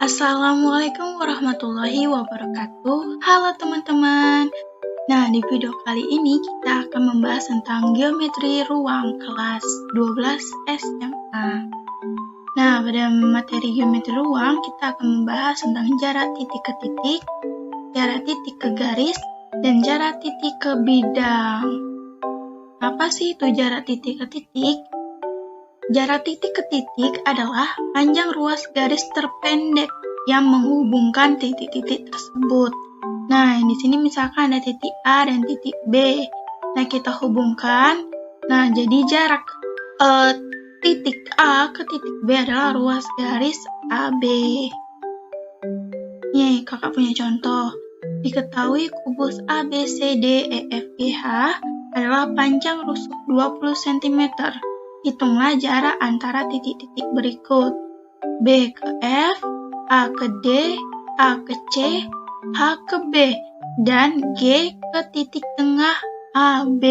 Assalamualaikum warahmatullahi wabarakatuh. Halo teman-teman. Nah, di video kali ini kita akan membahas tentang geometri ruang kelas 12 SMA. Nah, pada materi geometri ruang kita akan membahas tentang jarak titik ke titik, jarak titik ke garis, dan jarak titik ke bidang. Apa sih itu jarak titik ke titik? Jarak titik ke titik adalah panjang ruas garis terpendek yang menghubungkan titik-titik tersebut. Nah, di sini misalkan ada titik A dan titik B. Nah, kita hubungkan. Nah, jadi jarak titik A ke titik B adalah ruas garis AB. Nih, kakak punya contoh. Diketahui kubus ABCDEFGH adalah panjang rusuk 20 cm. Hitunglah jarak antara titik-titik berikut. B ke F, A ke D, A ke C, H ke B, dan G ke titik tengah AB.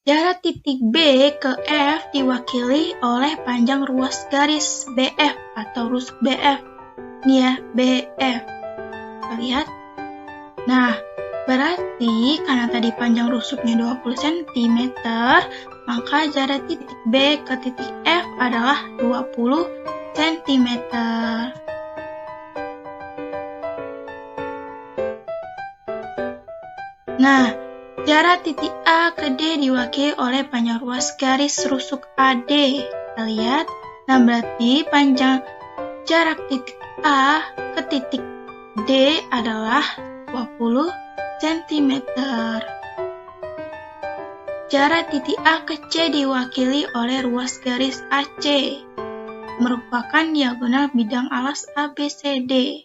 Jarak titik B ke F diwakili oleh panjang ruas garis BF atau rusuk BF. Ini ya, BF. Kita lihat. Nah, berarti karena tadi panjang rusuknya 20 cm, maka jarak titik B ke titik F adalah 20 cm. Nah, jarak titik A ke D diwakili oleh panjang ruas garis rusuk AD. Kita lihat. Nah, berarti panjang jarak titik A ke titik D adalah 20 cm. Jarak titik A ke C diwakili oleh ruas garis AC, merupakan diagonal bidang alas ABCD.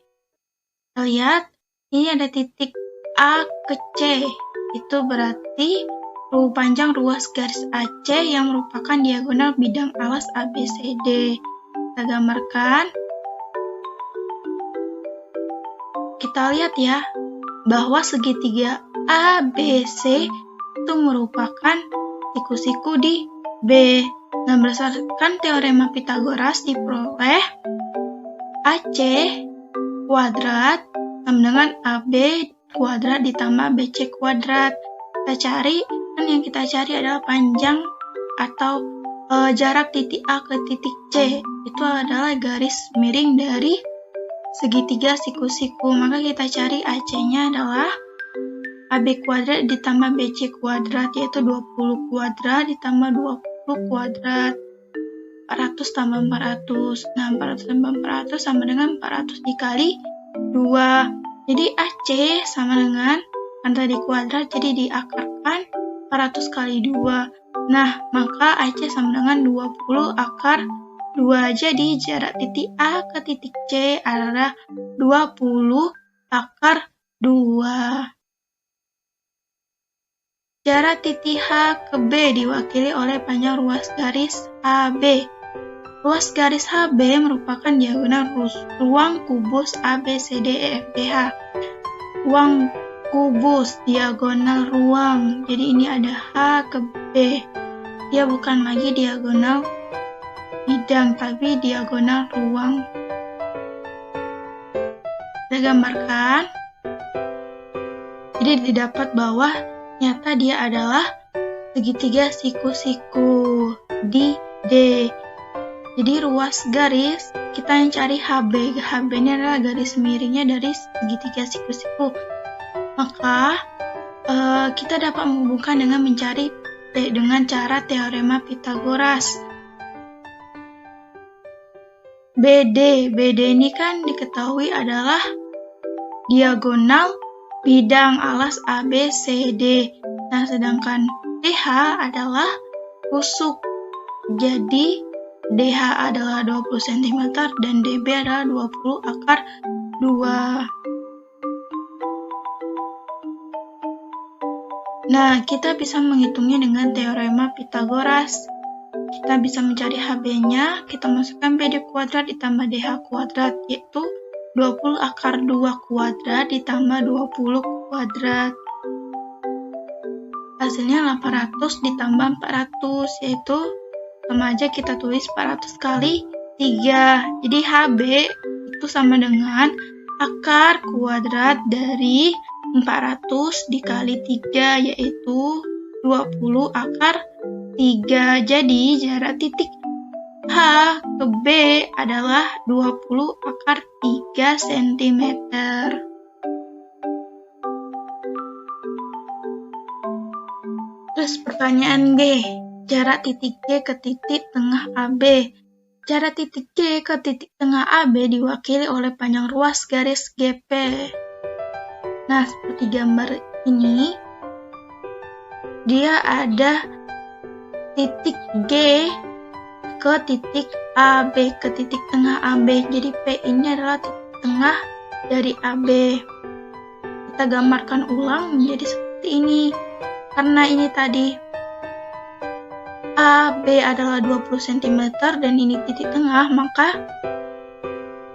Kita lihat, ini ada titik A ke C, itu berarti panjang ruas garis AC yang merupakan diagonal bidang alas ABCD. Kita gambarkan. Kita lihat ya, bahwa segitiga ABC itu merupakan siku-siku di B. Nah, berdasarkan teorema Pythagoras diperoleh AC kuadrat sama dengan AB kuadrat ditambah BC kuadrat. Kita cari, kan yang kita cari adalah panjang atau jarak titik A ke titik C. Itu adalah garis miring dari segitiga siku-siku, maka kita cari AC-nya adalah AB kuadrat ditambah BC kuadrat, yaitu 20 kuadrat ditambah 20 kuadrat, 400 tambah 400. Nah, 400 tambah 400 sama dengan 400 dikali 2. Jadi AC sama dengan, kan tadi kuadrat, jadi diakarkan 400 kali 2. Nah, maka AC sama dengan 20 akar 2, jadi jarak titik A ke titik C adalah 20 akar 2. Jarak titik H ke B diwakili oleh panjang ruas garis AB. Ruas garis HB merupakan diagonal ruang kubus ABCDEFGH. Ruang kubus, diagonal ruang. Jadi ini ada H ke B. Dia bukan lagi diagonal bidang, tapi diagonal ruang. Kita gambarkan. Jadi didapat bahwa nyata dia adalah segitiga siku-siku di D. Jadi ruas garis, kita yang cari HB. HB ini adalah garis miringnya dari segitiga siku-siku. Maka kita dapat menghubungkan dengan mencari dengan cara teorema Pythagoras. BD ini kan diketahui adalah diagonal bidang alas ABCD. Nah, sedangkan DH adalah rusuk. Jadi DH adalah 20 cm dan DB adalah 20 akar 2. Nah, kita bisa menghitungnya dengan teorema Pythagoras. Kita bisa mencari HB-nya, kita masukkan BD kuadrat ditambah DH kuadrat, yaitu 20 akar 2 kuadrat ditambah 20 kuadrat. Hasilnya 800 ditambah 400, yaitu sama aja kita tulis 400 kali 3. Jadi HB itu sama dengan akar kuadrat dari 400 dikali 3, yaitu 20 akar 3. Jadi jarak titik H ke B adalah 20 akar 3 cm. Terus pertanyaan G, jarak titik G ke titik tengah AB. Jarak titik G ke titik tengah AB diwakili oleh panjang ruas garis GP. Nah, seperti gambar ini, dia ada titik G ke titik AB, ke titik tengah AB. Jadi P ini adalah titik tengah dari AB. Kita gambarkan ulang menjadi seperti ini. Karena ini tadi AB adalah 20 cm dan ini titik tengah, maka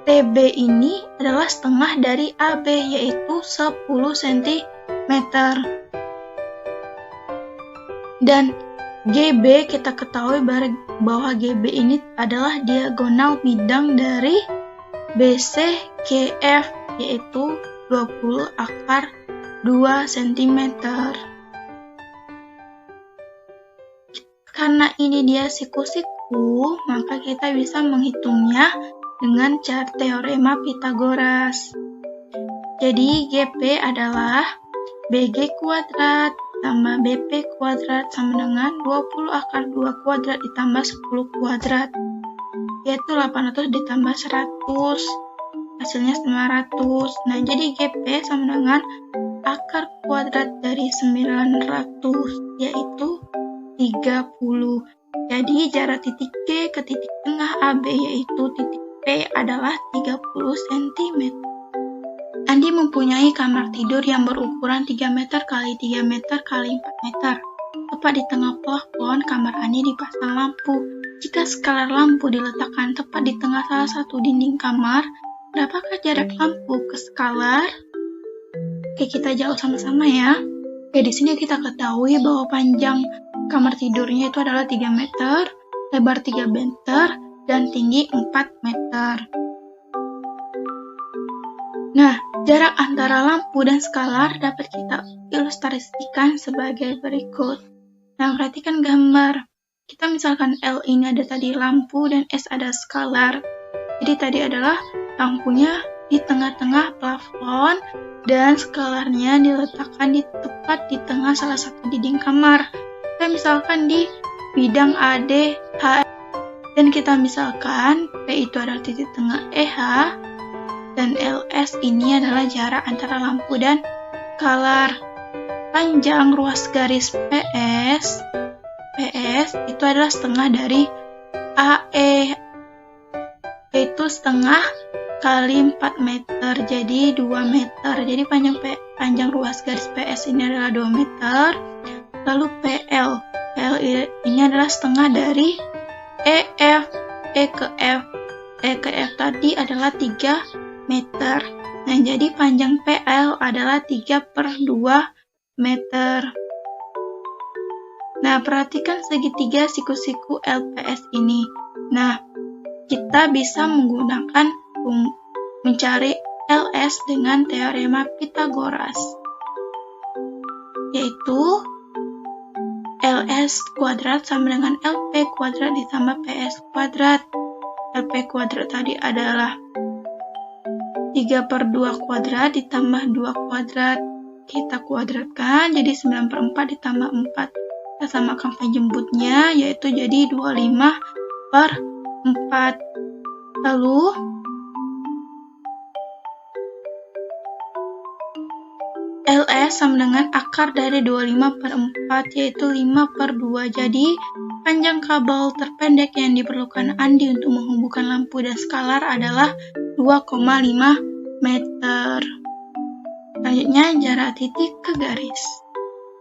PB ini adalah setengah dari AB, yaitu 10 cm. Dan GB kita ketahui bahwa GB ini adalah diagonal bidang dari BC GF, yaitu 20 akar 2 cm. Karena ini dia siku-siku, maka kita bisa menghitungnya dengan cara teorema Pythagoras. Jadi GP adalah BG kuadrat tambah BP kuadrat sama dengan 20 akar 2 kuadrat ditambah 10 kuadrat, yaitu 800 ditambah 100, hasilnya 900. Nah, jadi GP sama dengan akar kuadrat dari 900, yaitu 30. Jadi jarak titik G ke titik tengah AB yaitu titik P adalah 30 cm. Andi mempunyai kamar tidur yang berukuran 3 meter kali 3 meter kali 4 meter. Tepat di tengah plafon kamar Andi dipasang lampu. Jika skalar lampu diletakkan tepat di tengah salah satu dinding kamar, berapakah jarak lampu ke skalar? Oke, kita jawab sama-sama ya. Oke, di sini kita ketahui bahwa panjang kamar tidurnya itu adalah 3 meter, lebar 3 meter, dan tinggi 4 meter. Nah, jarak antara lampu dan skalar dapat kita ilustrasikan sebagai berikut. Nah, perhatikan gambar. Kita misalkan L ini ada tadi lampu dan S ada skalar. Jadi tadi adalah lampunya di tengah-tengah plafon dan skalarnya diletakkan tepat di tengah salah satu dinding kamar. Kita misalkan di bidang AD, H, dan kita misalkan P itu adalah titik tengah EH, dan LS ini adalah jarak antara lampu dan skalar. Panjang ruas garis PS itu adalah setengah dari AE, yaitu setengah kali 4 meter, jadi 2 meter. Jadi panjang ruas garis PS ini adalah 2 meter. Lalu PL ini adalah setengah dari EF. E ke F tadi adalah 3 meter. Nah, jadi panjang PL adalah 3/2 meter. Nah, perhatikan segitiga siku-siku LPS ini. Nah, kita bisa menggunakan mencari LS dengan teorema Pythagoras, yaitu LS kuadrat sama dengan LP kuadrat ditambah PS kuadrat. LP kuadrat tadi adalah 3/2 kuadrat ditambah 2 kuadrat. Kita kuadratkan jadi 9/4 ditambah 4. Kita samakan penjemputnya, yaitu jadi 25/4. Lalu LS sama dengan akar dari 25/4, yaitu 5/2. Jadi panjang kabel terpendek yang diperlukan Andi untuk menghubungkan lampu dan skalar adalah 2,5 meter. Selanjutnya jarak titik ke garis.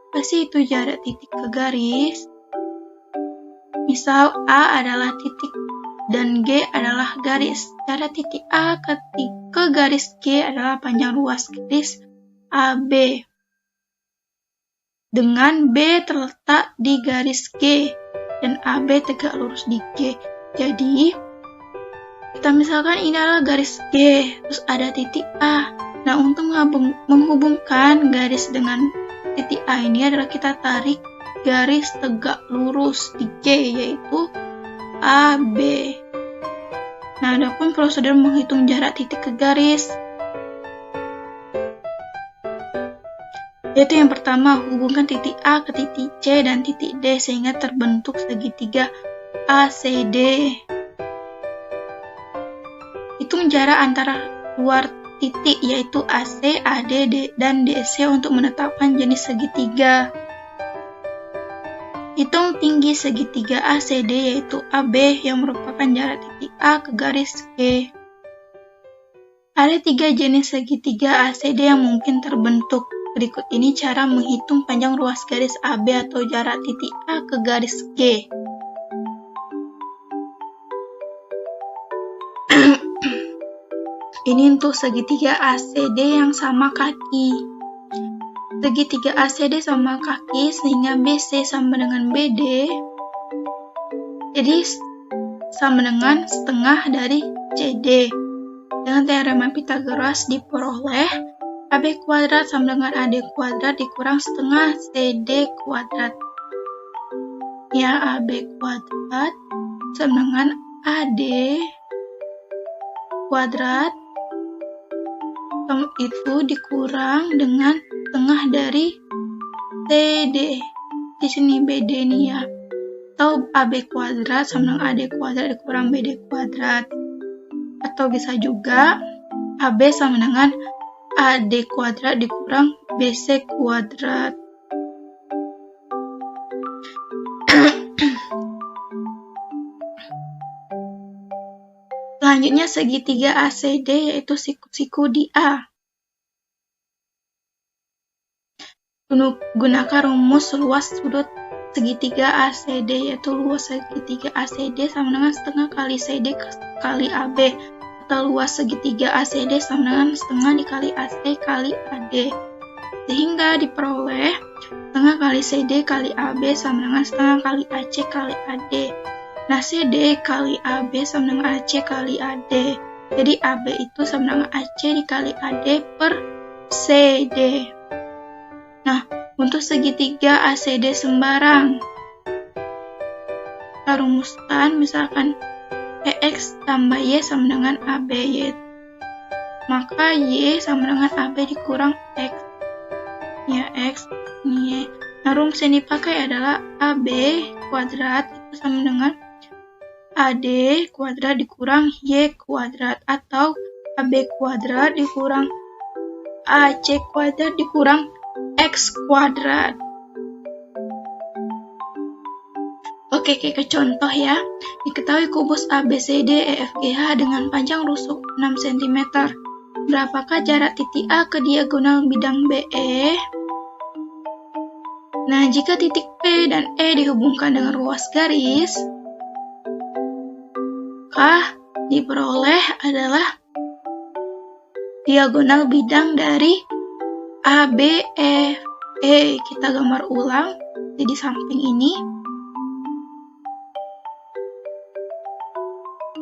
Apa sih itu jarak titik ke garis? Misal A adalah titik dan G adalah garis. Jarak titik A ke garis G adalah panjang ruas garis AB. Dengan B terletak di garis G. dan AB tegak lurus di G. Jadi, kita misalkan ini adalah garis G, terus ada titik A. Nah, untuk menghubungkan garis dengan titik A ini adalah kita tarik garis tegak lurus di G, yaitu AB. Nah, adapun prosedur menghitung jarak titik ke garis, yaitu yang pertama, hubungkan titik A ke titik C dan titik D sehingga terbentuk segitiga ACD. Hitung jarak antara luar titik yaitu AC, AD, dan DC untuk menetapkan jenis segitiga. Hitung tinggi segitiga ACD yaitu AB yang merupakan jarak titik A ke garis G. Ada 3 jenis segitiga ACD yang mungkin terbentuk. Berikut ini cara menghitung panjang ruas garis AB atau jarak titik A ke garis G. Ini untuk segitiga ACD yang sama kaki. Segitiga ACD sama kaki sehingga BC sama dengan BD. Jadi sama dengan setengah dari CD. Dengan teorema Pythagoras diperoleh AB kuadrat sama dengan AD kuadrat dikurang setengah CD kuadrat. Ya, AB kuadrat sama dengan AD kuadrat itu dikurang dengan setengah dari CD. Di sini BD nih ya. Atau AB kuadrat sama dengan AD kuadrat dikurang BD kuadrat. Atau bisa juga AB sama dengan AD kuadrat dikurang BC kuadrat. Selanjutnya segitiga ACD yaitu siku di A. Gunakan rumus luas sudut segitiga ACD yaitu luas segitiga ACD sama dengan setengah kali CD kali AB atau luas segitiga ACD sama dengan setengah dikali AC kali AD. Sehingga diperoleh setengah kali CD kali AB sama dengan setengah kali AC kali AD. Nah, CD kali AB sama dengan AC kali AD. Jadi AB itu sama dengan AC dikali AD per CD. Nah, untuk segitiga ACD sembarang, kita rumuskan misalkan EX tambah Y sama dengan AB, maka Y sama dengan AB dikurang X. Ya, X, Y. Nah, rumus yang dipakai adalah AB kuadrat itu sama dengan AD kuadrat dikurang Y kuadrat atau AB kuadrat dikurang AC kuadrat dikurang X kuadrat. Oke, ke contoh ya. Diketahui kubus ABCD EFGH dengan panjang rusuk 6 cm. Berapakah jarak titik A ke diagonal bidang BE? Nah, jika titik P dan E dihubungkan dengan ruas garis, maka diperoleh adalah diagonal bidang dari ABE. Kita gambar ulang di samping ini.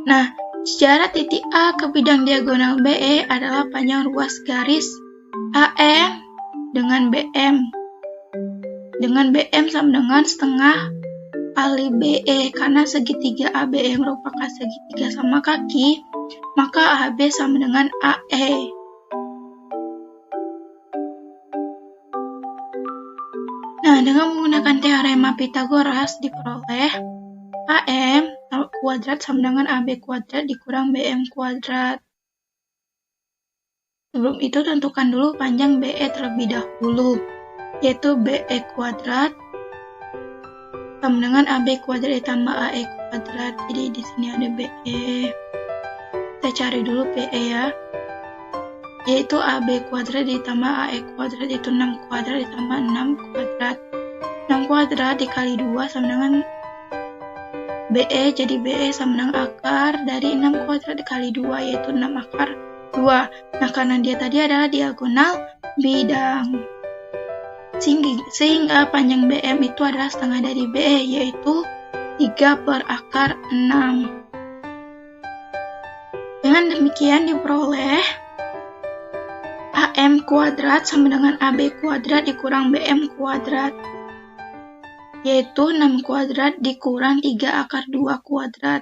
Nah, jarak titik A ke bidang diagonal BE adalah panjang ruas garis AM dengan BM. Dengan BM sama dengan setengah kali BE. Karena segitiga ABE merupakan segitiga sama kaki, maka AB sama dengan AE. Nah, dengan menggunakan teorema Pythagoras diperoleh AM kuadrat sama dengan AB kuadrat dikurang BM kuadrat. Sebelum itu tentukan dulu panjang BE terlebih dahulu, yaitu BE kuadrat sama dengan AB kuadrat ditambah AE kuadrat. Jadi di sini ada BE. Kita cari dulu BE ya. Yaitu AB kuadrat ditambah AE kuadrat itu 6 kuadrat ditambah 6 kuadrat. 6 kuadrat dikali 2 sama dengan BE, jadi BE sama dengan akar dari 6 kuadrat dikali 2 yaitu 6 akar 2. Nah, karena dia tadi adalah diagonal bidang. Sehingga panjang BM itu adalah setengah dari BE, yaitu 3/6. Dengan demikian diperoleh AM kuadrat sama dengan AB kuadrat dikurang BM kuadrat, yaitu 6 kuadrat dikurang 3/2 kuadrat,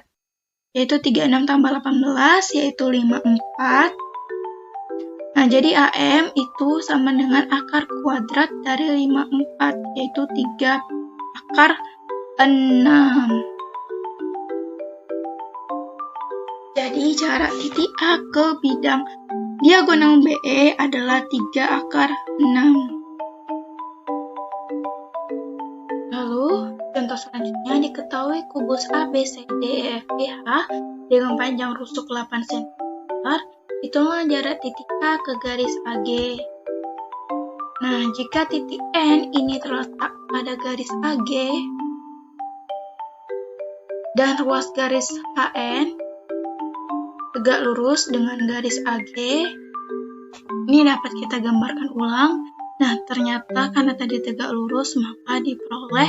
yaitu 36 tambah 18, yaitu 54. Nah, jadi AM itu sama dengan akar kuadrat dari 54, yaitu 3/6. Jadi jarak titik A ke bidang diagonal BE adalah 3/6. Lalu, contoh selanjutnya diketahui kubus ABCDEFGH dengan panjang rusuk 8 cm. Itulah jarak titik A ke garis AG. Nah, jika titik N ini terletak pada garis AG dan ruas garis HN tegak lurus dengan garis AG, ini dapat kita gambarkan ulang. Nah, ternyata karena tadi tegak lurus, maka diperoleh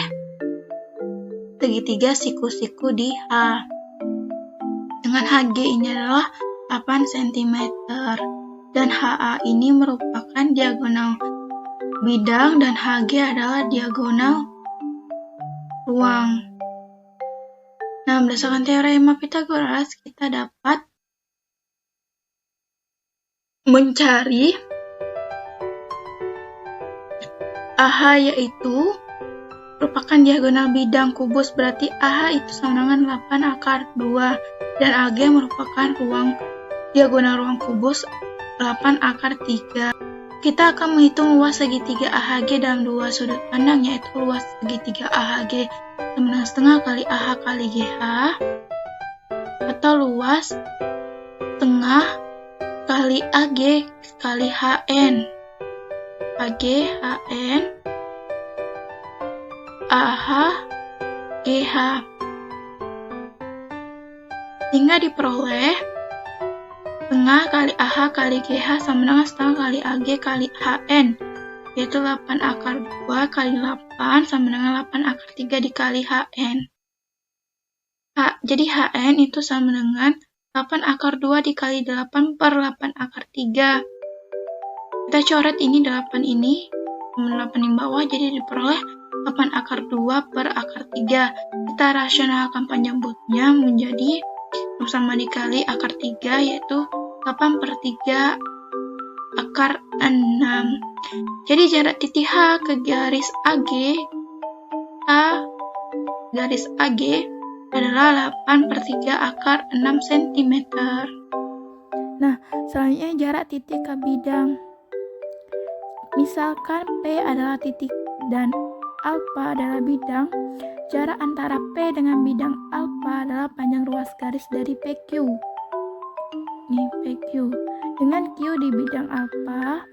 segitiga siku-siku di H. Dengan HG ini adalah 8 cm, dan HA ini merupakan diagonal bidang, dan HG adalah diagonal ruang. Nah, berdasarkan teorema Pythagoras, kita dapat mencari AH, yaitu merupakan diagonal bidang kubus, berarti AH itu sama dengan 8/2, dan AG merupakan diagonal ruang kubus 8/3. Kita akan menghitung luas segitiga AHG dalam dua sudut pandang, yaitu luas segitiga AHG sama dengan setengah kali AH kali GH, atau luas setengah kali AG kali HN. AG, HN, AH, GH. Sehingga diperoleh setengah kali AH kali GH sama dengan setengah kali AG kali HN, yaitu 8/2 kali 8 sama dengan 8/3 dikali HN. Jadi HN itu sama dengan 8/2 dikali 8/8/3. Kita coret ini 8 ini, 8 di bawah, jadi diperoleh 8/2/3. Kita rasionalkan panjang bulatnya menjadi sama dikali akar 3, yaitu 8/3/6. Jadi jarak titik H ke garis AG, adalah 8/3/6 cm. Nah, selanjutnya jarak titik ke bidang. Misalkan P adalah titik dan alfa adalah bidang, jarak antara P dengan bidang alfa adalah panjang ruas garis dari PQ. Nih PQ. Dengan Q di bidang alfa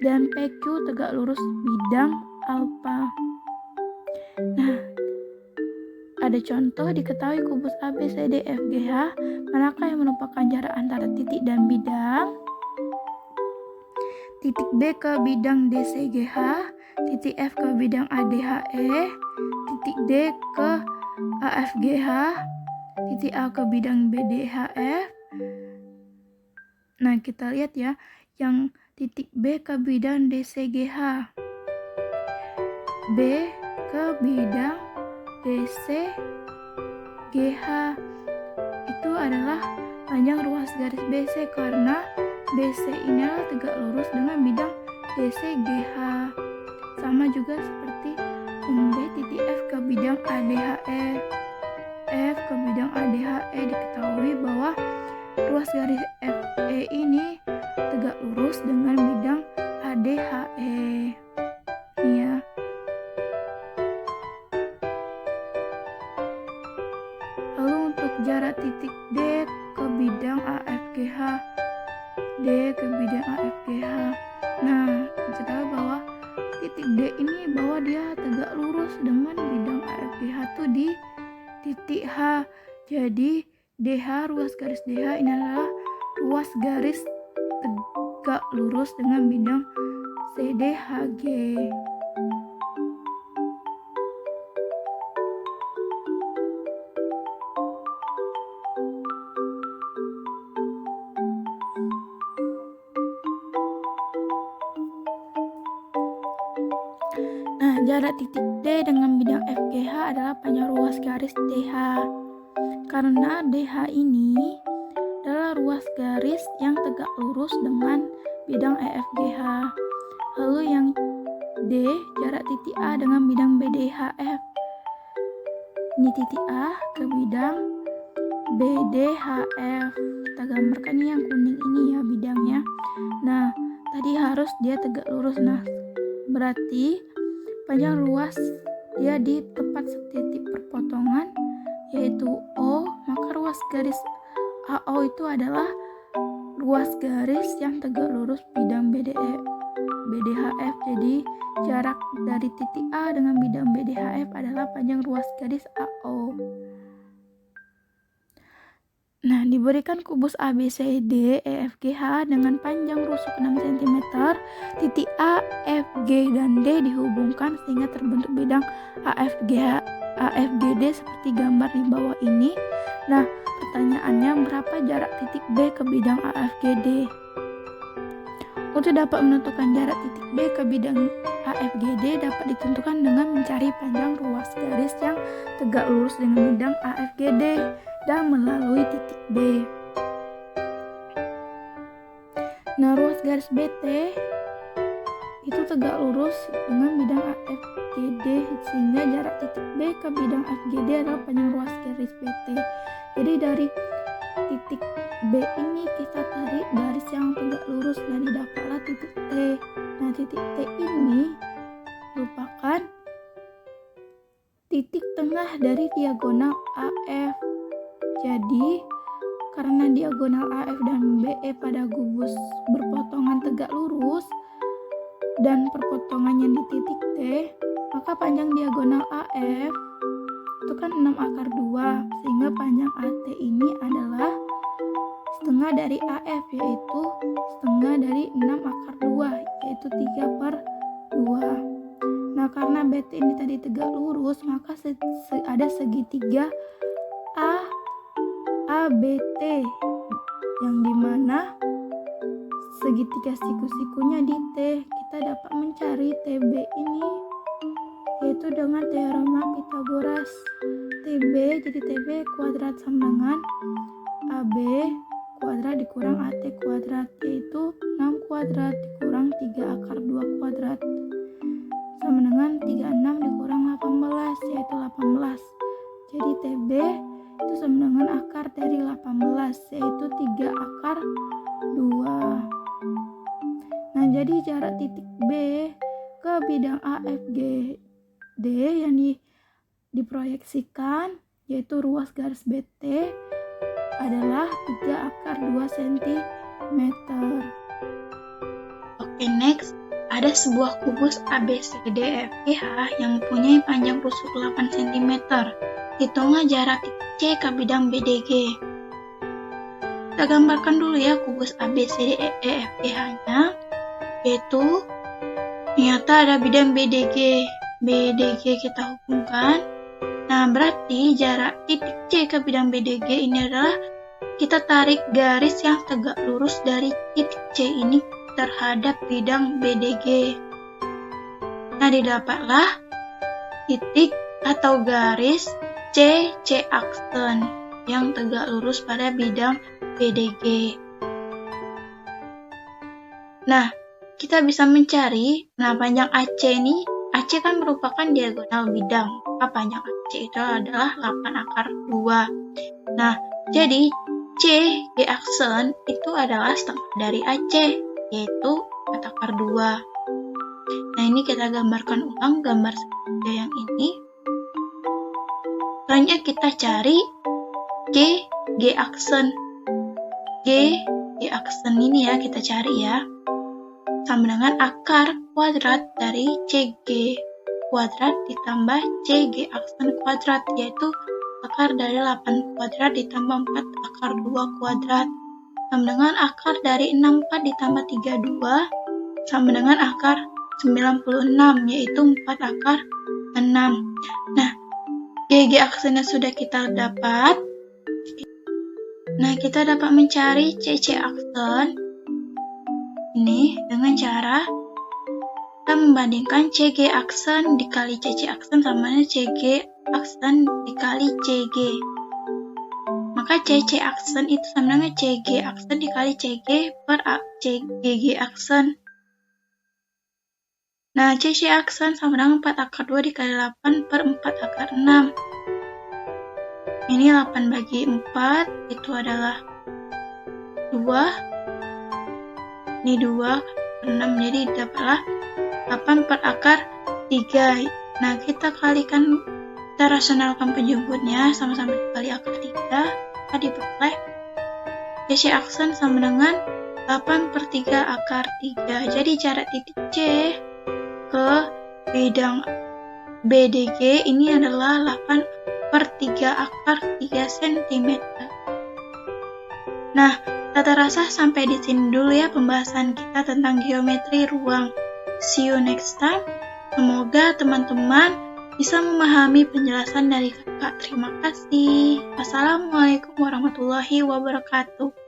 dan PQ tegak lurus bidang alfa. Nah, ada contoh diketahui kubus ABCDEFGH, manakah yang merupakan jarak antara titik dan bidang? Titik B ke bidang DCGH, titik F ke bidang ADHE, titik D ke AFGH, titik A ke bidang BDHF. Nah, kita lihat ya, yang titik B ke bidang DCGH, B ke bidang DCGH, itu adalah panjang ruas garis BC karena BC ini adalah tegak lurus dengan bidang DCGH. Sama juga seperti yang D titik F ke bidang ADHE. F ke bidang ADHE diketahui bahwa ruas garis FE ini tegak lurus dengan bidang ADHE. Ini ya. Lalu untuk jarak titik D ke bidang AFGH, D ke bidang AFGH. Nah, diketahui bahwa titik D ini bahwa dia tegak lurus dengan bidang AFGH tuh di titik H. Jadi DH, ruas garis DH ini adalah ruas garis tegak lurus dengan bidang CDHG. jarak titik D dengan bidang FGH adalah panjang ruas garis DH. Karena DH ini adalah ruas garis yang tegak lurus dengan bidang EFGH. Lalu yang D, jarak titik A dengan bidang BDHF. Ini titik A ke bidang BDHF. Kita gambarkan ini yang kuning ini ya bidangnya. Nah, tadi harus dia tegak lurus. Nah, berarti panjang ruas dia di tepat titik perpotongan yaitu O, maka ruas garis AO itu adalah ruas garis yang tegak lurus bidang BDHF. Jadi jarak dari titik A dengan bidang BDHF adalah panjang ruas garis AO. Nah, diberikan kubus ABCD EFGH dengan panjang rusuk 6 cm, titik A, F, G, dan D dihubungkan sehingga terbentuk bidang AFGD seperti gambar di bawah ini. Nah, pertanyaannya berapa jarak titik B ke bidang AFGD? Untuk dapat menentukan jarak titik B ke bidang AFGD dapat ditentukan dengan mencari panjang ruas garis yang tegak lurus dengan bidang AFGD dan melalui titik B. Nah, ruas garis BT itu tegak lurus dengan bidang AFGD sehingga jarak titik B ke bidang FGD adalah panjang ruas garis BT. Jadi dari titik B ini kita tarik garis yang tegak lurus dan didapatlah titik T. Nah, titik T ini merupakan titik tengah dari diagonal AF. Jadi, karena diagonal AF dan BE pada gubus berpotongan tegak lurus dan perpotongannya di titik T, maka panjang diagonal AF itu kan 6 akar 2, sehingga panjang AT ini adalah setengah dari AF, yaitu setengah dari 6 akar 2, yaitu 3/2. Nah, karena BT ini tadi tegak lurus, maka ada segitiga ABT yang dimana segitiga siku-sikunya di T. Kita dapat mencari TB ini yaitu dengan teorema Pythagoras. TB jadi TB kuadrat sama dengan AB kuadrat dikurang AT kuadrat, yaitu 6 kuadrat dikurang 3 akar 2 kuadrat sama dengan 36 dikurang 18, yaitu 18. Jadi TB itu sama dengan akar dari 18, yaitu 3 akar 2. Nah, jadi jarak titik B ke bidang AFGD yang diproyeksikan yaitu ruas garis BT adalah 3 akar 2 cm. Oke, next. Ada sebuah kubus ABCDEFGH yang mempunyai panjang rusuk 8 cm. Hitunglah jarak titik C ke bidang BDG. Kita gambarkan dulu ya kubus ABCDEFGH-nya, yaitu ternyata ada bidang BDG. BDG kita hubungkan. Nah, berarti jarak titik C ke bidang BDG ini adalah kita tarik garis yang tegak lurus dari titik C ini terhadap bidang BDG. Nah, didapatlah titik atau garis C aksen yang tegak lurus pada bidang BDG. Nah, kita bisa mencari panjang AC ini. AC kan merupakan diagonal bidang, maka panjang AC itu adalah 8 akar 2. Nah, jadi C aksen itu adalah setengah dari AC, yaitu 4 akar 2. Nah, ini kita gambarkan ulang gambar seperti yang ini. Selanjutnya kita cari G aksen. G aksen ini ya kita cari ya. Sama dengan akar kuadrat dari CG kuadrat ditambah CG aksen kuadrat, yaitu akar dari 8 kuadrat ditambah 4 akar 2 kuadrat. Sama dengan akar dari 64 ditambah 32 sama dengan akar 96, yaitu 4 akar 6. Nah, GG aksennya sudah kita dapat. Nah, kita dapat mencari CC aksen ini dengan cara kita membandingkan CG aksen dikali CC aksen sama dengan CG aksen dikali CG. Maka CC aksen itu sama dengan CG aksen dikali CG per CG aksen. Nah, CC aksen sama dengan 4 akar 2 dikali 8 per 4 akar 6. Ini 8 bagi 4, itu adalah 2. Ini 2 per 6, jadi dapatlah 8 per akar 3. Nah, kita kalikan, kita rasionalkan penjemputnya, sama-sama dikali akar 3, kita diperoleh CC aksen sama dengan 8 per 3 akar 3. Jadi jarak titik C ke bidang BDG ini adalah 8 per 3 akar 3 cm. Nah, tak terasa sampai di sini dulu ya pembahasan kita tentang geometri ruang. See you next time. Semoga teman-teman bisa memahami penjelasan dari kakak. Terima kasih. Wassalamualaikum warahmatullahi wabarakatuh.